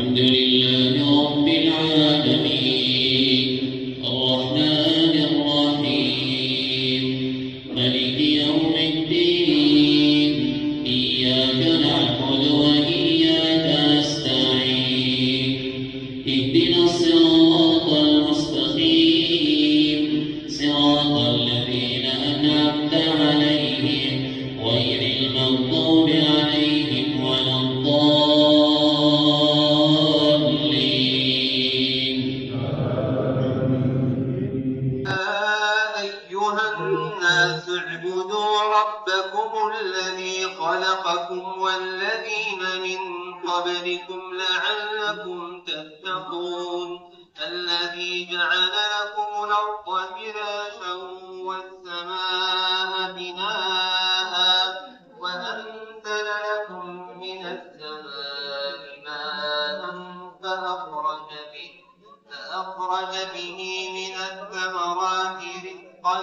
الحمد لله رب العالمين الرحمن الرحيم مالك يوم الدين إياك نعبد وإياك نستعين اهدنا الصراط المستقيم صراط الذين أنعمت عليهم غير المغضوب عليهم ولا الضالين. أيها الناس اعبدوا ربكم الذي خلقكم والذين من قبلكم لعلكم تتقون الذي جعل لكم الأرض فراشا والسماء بناء وأنزل لكم من السماء ماء فأخرج به من الثمرات رزقا